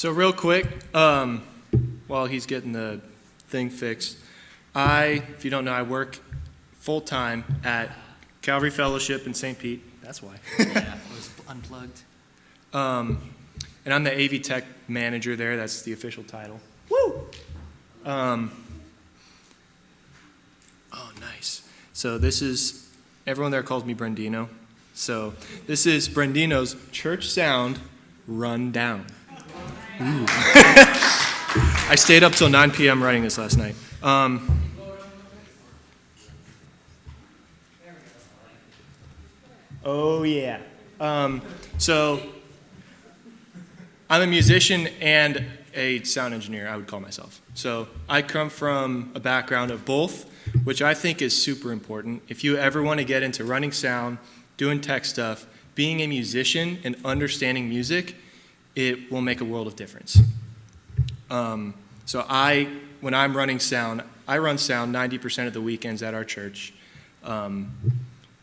So real quick, while he's getting the thing fixed, if you don't know, I work full-time at Calvary Fellowship in St. Pete. That's why. Yeah, it was unplugged. And I'm the AV Tech manager there. That's the official title. Woo! Oh, nice. So this is, everyone there calls me Brendino. So this is Brendino's church sound rundown. Ooh. I stayed up till 9 p.m. writing this last night. Oh, yeah. So I'm a musician and a sound engineer, I would call myself. So I come from a background of both, which I think is super important. If you ever want to get into running sound, doing tech stuff, being a musician and understanding music, it will make a world of difference. So when I'm running sound, I run sound 90% of the weekends at our church.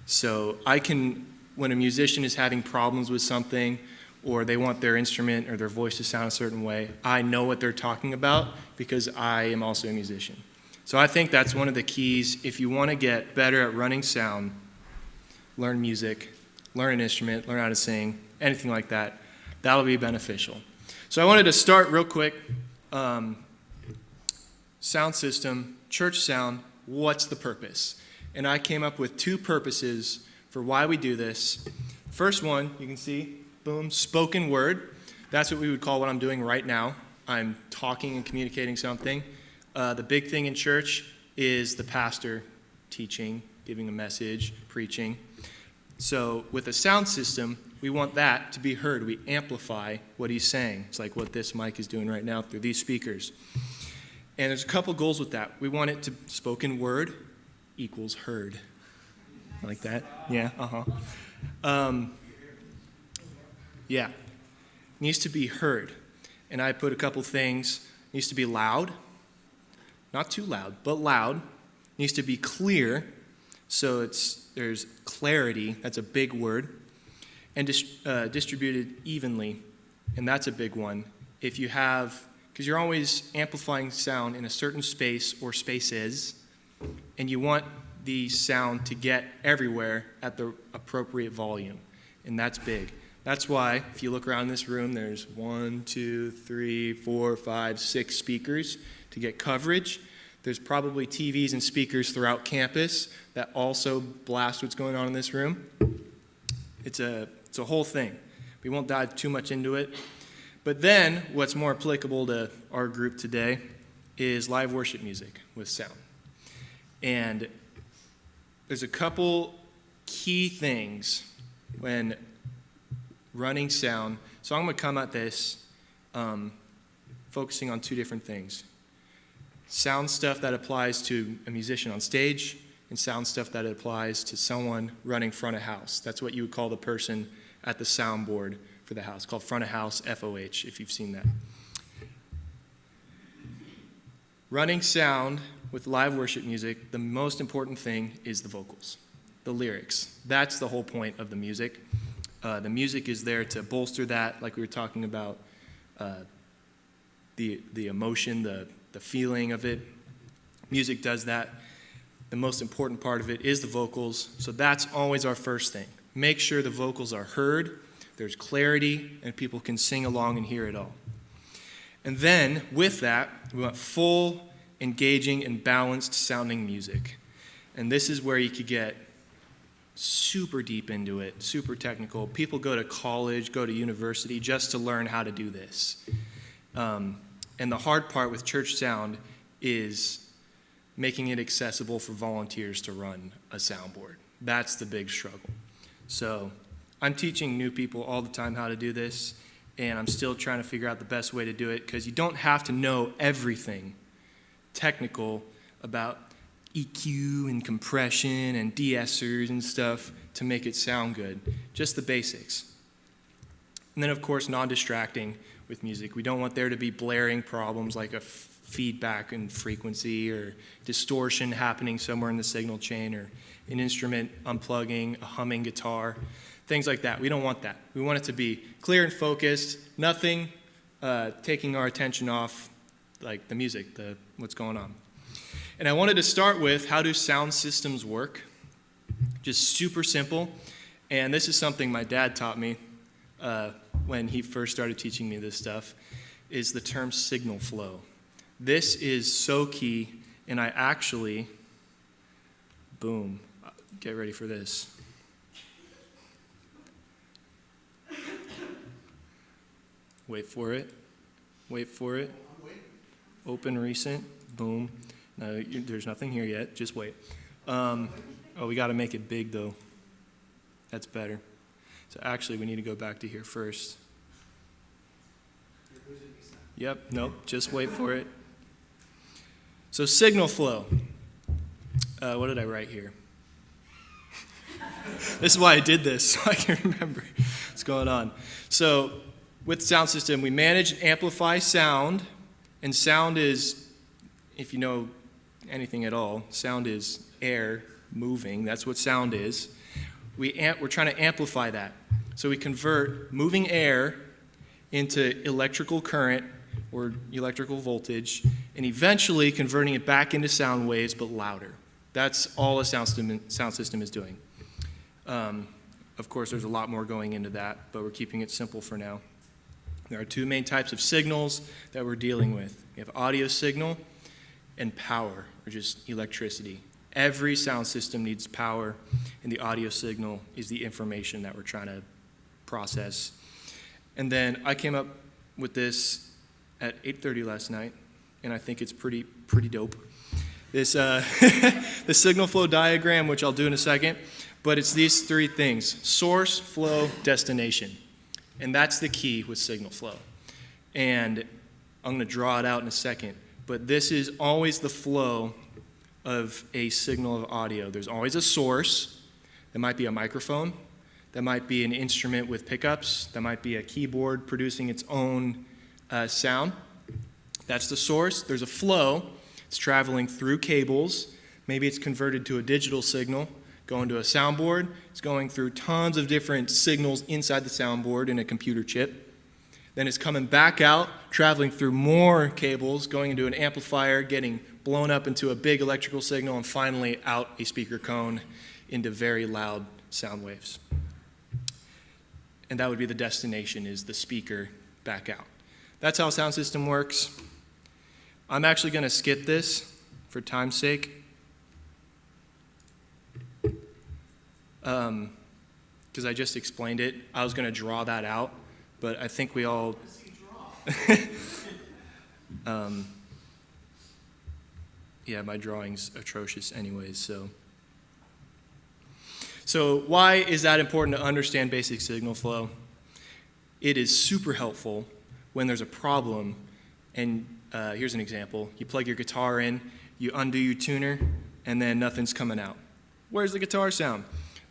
So when a musician is having problems with something, or they want their instrument or their voice to sound a certain way, I know what they're talking about because I am also a musician. So I think that's one of the keys. If you want to get better at running sound, learn music, learn an instrument, learn how to sing, anything like that. That'll be beneficial. So I wanted to start real quick. Sound system, church sound, what's the purpose? And I came up with two purposes for why we do this. First one, you can see, boom, spoken word. That's what we would call what I'm doing right now. I'm talking and communicating something. The big thing in church is the pastor teaching, giving a message, preaching. So with a sound system, we want that to be heard. We amplify what he's saying. It's like what this mic is doing right now through these speakers. And there's a couple goals with that. We want it to, spoken word equals heard. Like that? Yeah, yeah. It needs to be heard. And I put a couple things. It needs to be loud. Not too loud, but loud. It needs to be clear. So there's clarity. That's a big word. And distributed evenly. And that's a big one. If you have, because you're always amplifying sound in a certain space or spaces, and you want the sound to get everywhere at the appropriate volume. And that's big. That's why, if you look around this room, there's 1, 2, 3, 4, 5, 6 speakers to get coverage. There's probably TVs and speakers throughout campus that also blast what's going on in this room. It's a whole thing. We won't dive too much into it. But then, what's more applicable to our group today is live worship music with sound. And there's a couple key things when running sound. So I'm going to come at this focusing on two different things. Sound stuff that applies to a musician on stage, and sound stuff that applies to someone running front of house. That's what you would call the person at the soundboard for the house, called front of house, FOH, if you've seen that. Running sound with live worship music, the most important thing is the vocals, the lyrics. That's the whole point of the music. The music is there to bolster that, like we were talking about, the emotion, the feeling of it. Music does that. The most important part of it is the vocals, so that's always our first thing. Make sure the vocals are heard, there's clarity, and people can sing along and hear it all. And then, with that, we want full, engaging, and balanced sounding music. And this is where you could get super deep into it, super technical. People go to college, go to university just to learn how to do this. And the hard part with church sound is making it accessible for volunteers to run a soundboard. That's the big struggle. So I'm teaching new people all the time how to do this, and I'm still trying to figure out the best way to do it, because you don't have to know everything technical about EQ and compression and de-essers and stuff to make it sound good. Just the basics. And then, of course, non-distracting with music. We don't want there to be blaring problems like a feedback in frequency or distortion happening somewhere in the signal chain, or an instrument unplugging, a humming guitar, things like that. We don't want that. We want it to be clear and focused, nothing taking our attention off like the music, what's going on. And I wanted to start with, how do sound systems work? Just super simple. And this is something my dad taught me when he first started teaching me this stuff, is the term signal flow. This is so key, and I actually, boom, get ready for this. Wait for it. Wait for it. Open recent. Boom. No, there's nothing here yet. Just wait. Oh, we got to make it big, though. That's better. So actually, we need to go back to here first. Yep. Nope. Just wait for it. So signal flow. What did I write here? This is why I did this, so I can remember what's going on. So with sound system, we manage and amplify sound, and sound is, if you know anything at all, sound is air moving. That's what sound is. We're trying to amplify that. So we convert moving air into electrical current or electrical voltage, and eventually converting it back into sound waves, but louder. That's all a sound system is doing. Of course, there's a lot more going into that, but we're keeping it simple for now. There are two main types of signals that we're dealing with. We have audio signal and power, or just electricity. Every sound system needs power, and the audio signal is the information that we're trying to process. And then I came up with this at 8:30 last night, and I think it's pretty dope. This the signal flow diagram, which I'll do in a second, but it's these three things: source, flow, destination. And that's the key with signal flow. And I'm going to draw it out in a second, but this is always the flow of a signal of audio. There's always a source. That might be a microphone. That might be an instrument with pickups. That might be a keyboard producing its own sound. That's the source. There's a flow. It's traveling through cables. Maybe it's converted to a digital signal, going to a soundboard. It's going through tons of different signals inside the soundboard in a computer chip. Then it's coming back out, traveling through more cables, going into an amplifier, getting blown up into a big electrical signal, and finally out a speaker cone into very loud sound waves. And that would be the destination, is the speaker back out. That's how a sound system works. I'm actually going to skip this for time's sake. Because I just explained it. I was going to draw that out, but I think we all... yeah, my drawing's atrocious anyways, so... So why is that important to understand basic signal flow? It is super helpful when there's a problem, and here's an example. You plug your guitar in, you undo your tuner, and then nothing's coming out. Where's the guitar sound?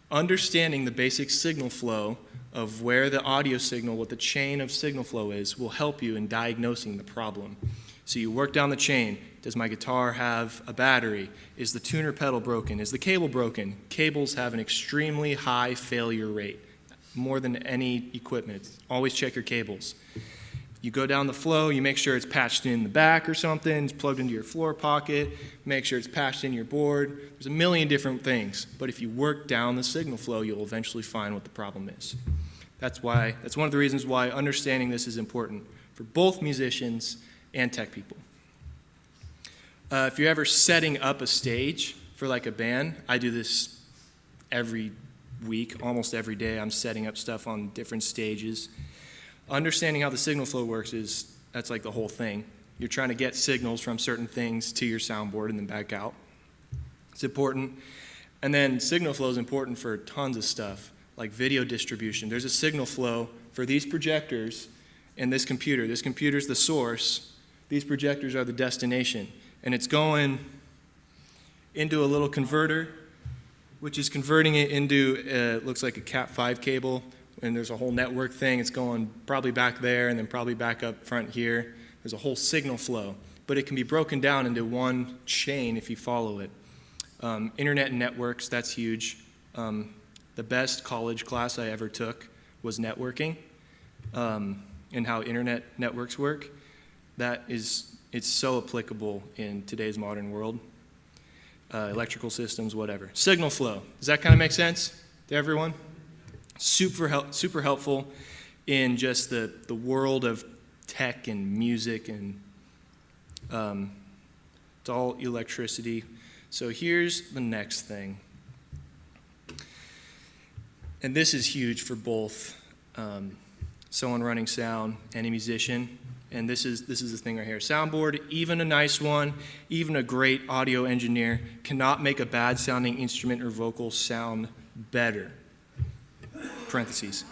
Understanding the basic signal flow of where the audio signal, what the chain of signal flow is, will help you in diagnosing the problem. So you work down the chain. Does my guitar have a battery? Is the tuner pedal broken? Is the cable broken? Cables have an extremely high failure rate, more than any equipment. Always check your cables. You go down the flow, you make sure it's patched in the back or something, it's plugged into your floor pocket, make sure it's patched in your board. There's a million different things, but if you work down the signal flow, you'll eventually find what the problem is. That's one of the reasons why understanding this is important for both musicians and tech people. If you're ever setting up a stage for like a band, I do this every week, almost every day. I'm setting up stuff on different stages. Understanding how the signal flow works that's like the whole thing. You're trying to get signals from certain things to your soundboard and then back out. It's important. And then signal flow is important for tons of stuff, like video distribution. There's a signal flow for these projectors and this computer. This computer's the source. These projectors are the destination. And it's going into a little converter, which is converting it into, looks like a Cat5 cable. And there's a whole network thing. It's going probably back there and then probably back up front here. There's a whole signal flow. But it can be broken down into one chain if you follow it. Internet and networks, that's huge. The best college class I ever took was networking. and how internet networks work, it's so applicable in today's modern world. Electrical systems, whatever. Signal flow. Does that kind of make sense to everyone? Super helpful in just the world of tech and music, and it's all electricity. So here's the next thing. And this is huge for both someone running sound and a musician. And this is the thing right here. Soundboard, even a nice one, even a great audio engineer cannot make a bad sounding instrument or vocal sound better. Parentheses.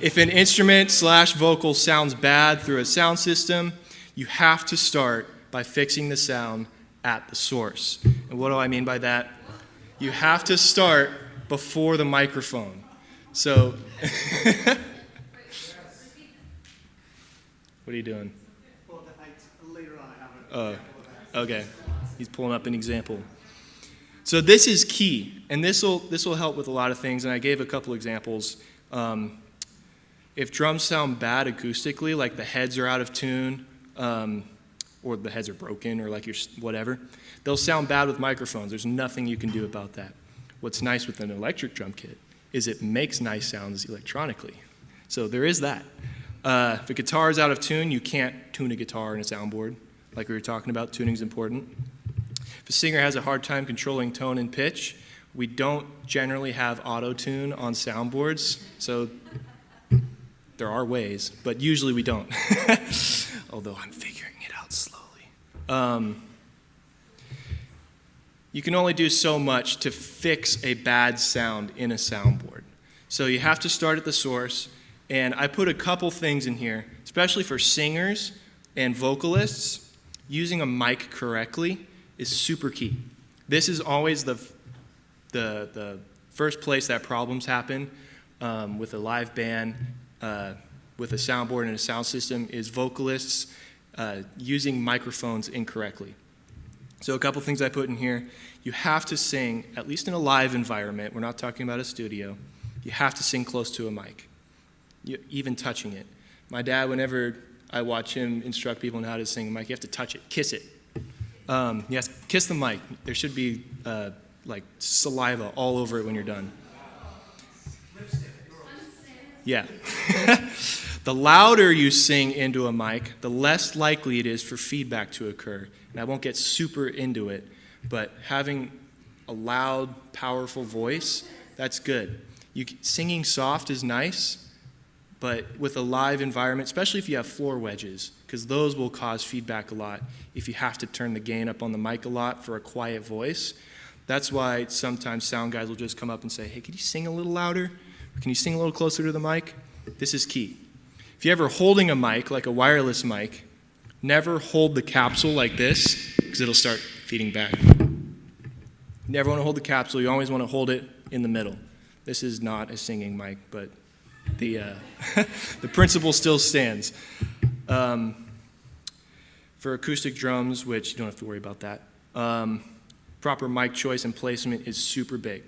If an instrument / vocal sounds bad through a sound system, you have to start by fixing the sound at the source. And what do I mean by that? You have to start before the microphone. So, what are you doing? Later on, I have Okay. He's pulling up an example. So this is key, and this will help with a lot of things. And I gave a couple examples. If drums sound bad acoustically, like the heads are out of tune, or the heads are broken, or like you're whatever, they'll sound bad with microphones. There's nothing you can do about that. What's nice with an electric drum kit is it makes nice sounds electronically. So there is that. If a guitar is out of tune, you can't tune a guitar in a soundboard. Like we were talking about, tuning is important. If a singer has a hard time controlling tone and pitch, we don't generally have auto-tune on soundboards. So there are ways, but usually we don't. Although I'm figuring it out slowly. You can only do so much to fix a bad sound in a soundboard. So you have to start at the source. And I put a couple things in here, especially for singers and vocalists. Using a mic correctly is super key. This is always the first place that problems happen with a live band, with a soundboard and a sound system, is vocalists using microphones incorrectly. So a couple things I put in here. You have to sing, at least in a live environment, we're not talking about a studio, you have to sing close to a mic. Even touching it. My dad, whenever I watch him instruct people on how to sing a mic, you have to touch it, kiss it. Yes, kiss the mic. There should be like saliva all over it when you're done. Yeah. The louder you sing into a mic, the less likely it is for feedback to occur. And I won't get super into it, but having a loud, powerful voice, that's good. Singing soft is nice, but with a live environment, especially if you have floor wedges, because those will cause feedback a lot if you have to turn the gain up on the mic a lot for a quiet voice. That's why sometimes sound guys will just come up and say, hey, can you sing a little louder? Or can you sing a little closer to the mic? This is key. If you're ever holding a mic, like a wireless mic, never hold the capsule like this, because it'll start feeding back. You never want to hold the capsule. You always want to hold it in the middle. This is not a singing mic, but the principle still stands. For acoustic drums, which you don't have to worry about that, proper mic choice and placement is super big.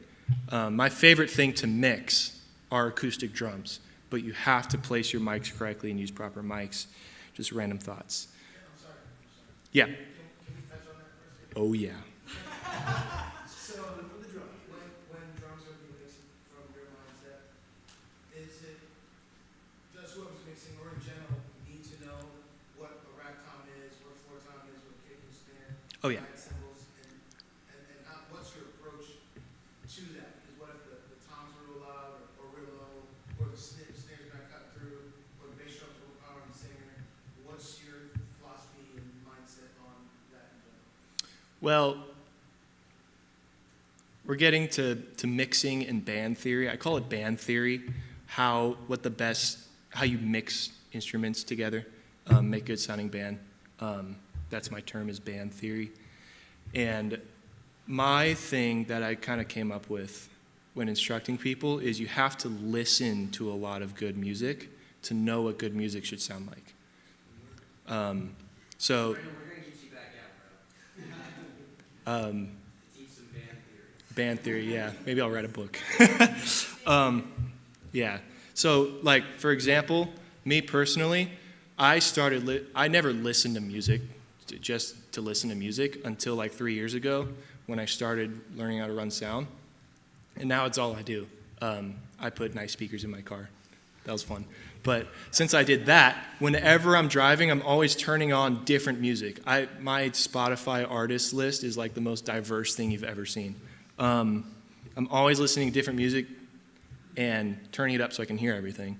My favorite thing to mix are acoustic drums, but you have to place your mics correctly and use proper mics. Just random thoughts. I'm sorry. Yeah. Can we touch on that for a second? Oh, yeah. So, for the drum, when drums are being mixed from your mindset, does whoever's mixing, or in general, need to know what a rack tom is, what a floor tom is, what a kick and snare, Oh, yeah. cymbals, and what's your approach to that? Because what if the toms are real loud or real low, or the snare's not cut through, or the bass drum's overpowering the singer? What's your philosophy and mindset on that in general? Well, we're getting to mixing and band theory. I call it band theory, how you mix instruments together, make good sounding band. That's my term, is band theory. And my thing that I kind of came up with when instructing people is you have to listen to a lot of good music to know what good music should sound like. So, Brenden, we're going to get you back out, bro. Teach some band theory. yeah. Maybe I'll write a book. Yeah. So, like, for example, Me personally, I never listened to music, just to listen to music until like 3 years ago when I started learning how to run sound. And now it's all I do. I put nice speakers in my car. That was fun. But since I did that, whenever I'm driving, I'm always turning on different music. My Spotify artist list is like the most diverse thing you've ever seen. I'm always listening to different music and turning it up so I can hear everything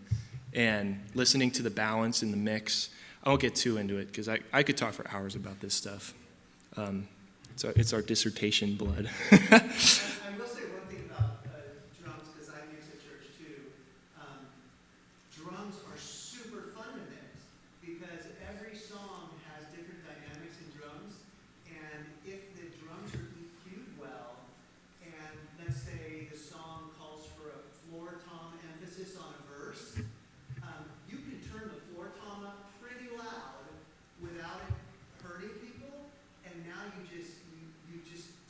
and listening to the balance in the mix. I won't get too into it because I could talk for hours about this stuff. It's our dissertation blood. I will say one thing about drums, because I mix at church too. Drums are super fun to mix because every song has different dynamics in drums, and if the drums are EQ'd well, and let's say the song calls for a floor tom emphasis on a verse, you can turn the floor tom up pretty loud without it hurting people, and now you've just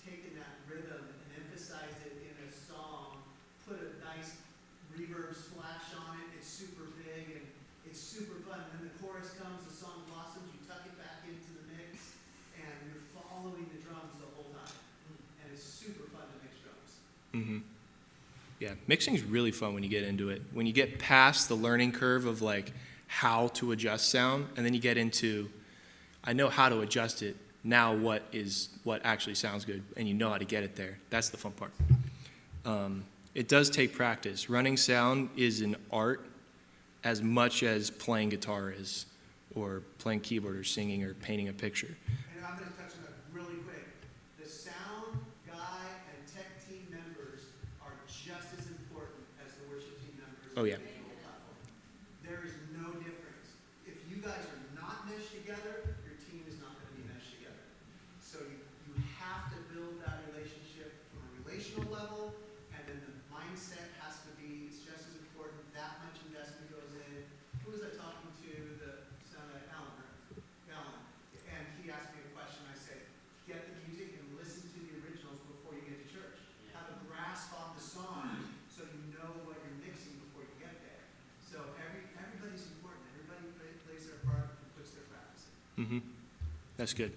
taken that rhythm and emphasized it in a song, put a nice reverb splash on it, it's super big and it's super fun. And then the chorus comes, the song blossoms, you tuck it back into the mix, and you're following the drums the whole time. And it's super fun to mix drums. Mm-hmm. Yeah, mixing is really fun when you get into it. When you get past the learning curve of like how to adjust sound, and then you get into, I know how to adjust it. Now what actually sounds good, and you know how to get it there. That's the fun part. It does take practice. Running sound is an art as much as playing guitar is, or playing keyboard, or singing, or painting a picture. And I'm going to touch on that really quick. The sound guy and tech team members are just as important as the worship team members. Oh, yeah. on the visual platform. There is no difference. If you guys are not meshed together, your team is not going to be meshed together. So you have to build that relationship from a relational level, and then the mindset has to be, it's just as important, that much investment goes in. Who was I talking to? The sound guy, Alan. And he asked me a question. I said, get the music and listen to the originals before you get to church. Have a grasp on the song so you know what you're mixing before you get there. So everybody's important. Everybody plays their part and puts their practice in. Mm-hmm. That's good.